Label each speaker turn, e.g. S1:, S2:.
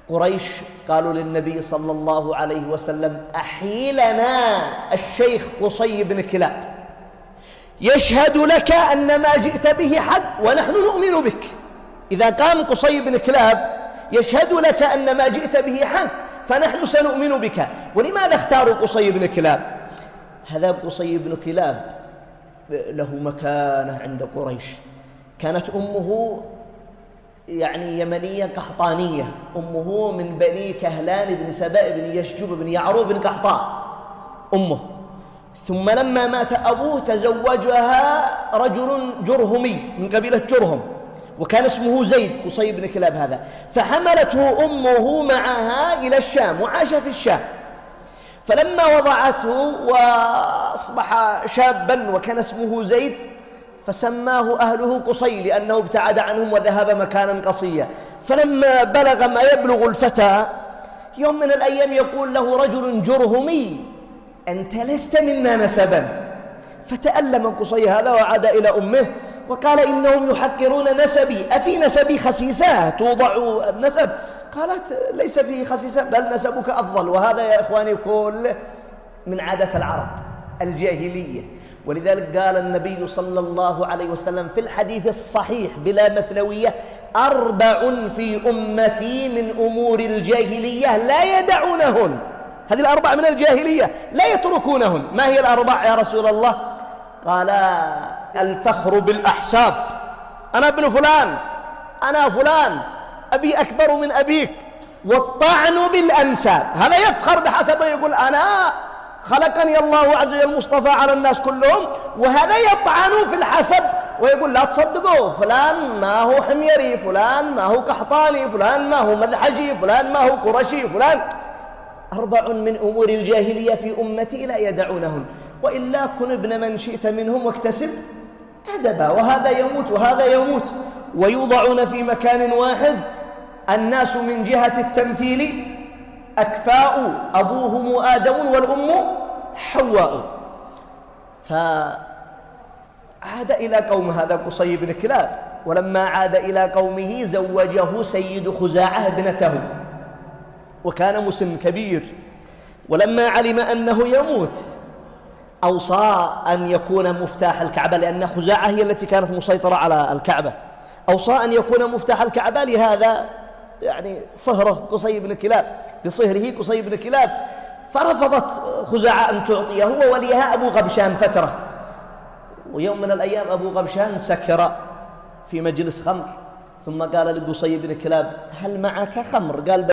S1: قريش قالوا للنبي صلى الله عليه وسلم: أحي لنا الشيخ قصي بن كلاب يشهد لك أن ما جئت به حق ونحن نؤمن بك. إذا قام قصي بن كلاب يشهد لك أن ما جئت به حق فنحن سنؤمن بك. ولماذا اختاروا قصي بن كلاب؟ هذا قصي بن كلاب له مكانة عند قريش. كانت أمه يمنية قحطانية، أمه من بني كهلان بن سبأ بن يشجب بن يعروب بن قحطاء أمه. ثم لما مات أبوه تزوجها رجل جرهمي من قبيلة جرهم، وكان اسمه زيد قصي بن كلاب هذا، فحملته أمه معها إلى الشام وعاش في الشام. فلما وضعته وأصبح شابا وكان اسمه زيد فسماه أهله قصي لأنه ابتعد عنهم وذهب مكانا قصيا. فلما بلغ ما يبلغ الفتى يوم من الأيام يقول له رجل جرهمي: أنت لست منا نسبا. فتألم قصي هذا وعاد إلى أمه وقال: إنهم يحقرون نسبي، أفي نسبي خسيسة توضع النسب؟ قالت: ليس فيه خسيسة، بل نسبك أفضل. وهذا يا إخواني كله من عادة العرب الجاهلية. ولذلك قال النبي صلى الله عليه وسلم في الحديث الصحيح بلا مثلوية: 4 في أمتي من أمور الجاهلية لا يدعونهن. هذه ال4 من الجاهلية لا يتركونهن. ما هي ال4 يا رسول الله؟ قال: الفخر بالأحساب، أنا ابن فلان، أنا فلان، أبي أكبر من أبيك. والطعن بالأنساب، هذا يفخر بحسبه، يقول: أنا خلقني الله عز وجل مصطفى على الناس كلهم، وهذا يطعن في الحسب ويقول: لا تصدقوا، فلان ما هو حميري، فلان ما هو قحطاني، فلان ما هو مذحجي، فلان ما هو قرشي، فلان. 4 من أمور الجاهلية في أمتي لا يدعونهن، وإلا كن ابن من شئت منهم واكتسب أدبا. وهذا يموت وهذا يموت ويوضعون في مكان واحد. الناس من جهة التمثيل أكفاء، أبوهم آدم والأم حواء. فعاد إلى قوم هذا قصي بن كلاب، ولما عاد إلى قومه زوجه سيد خزاعة ابنته، وكان مسن كبير. ولما علم أنه يموت أوصى أن يكون مفتاح الكعبة، لأن خزاعة هي التي كانت مسيطرة على الكعبة. أوصى أن يكون مفتاح الكعبة، لهذا صهره قصي بن كلاب، بصهره قصي بن كلاب. فرفضت خزاعة أن تعطيه، هو وليها أبو غبشان فترة. ويوم من الأيام أبو غبشان سكر في مجلس خمر، ثم قال لقصي بن كلاب: هل معك خمر؟ قال: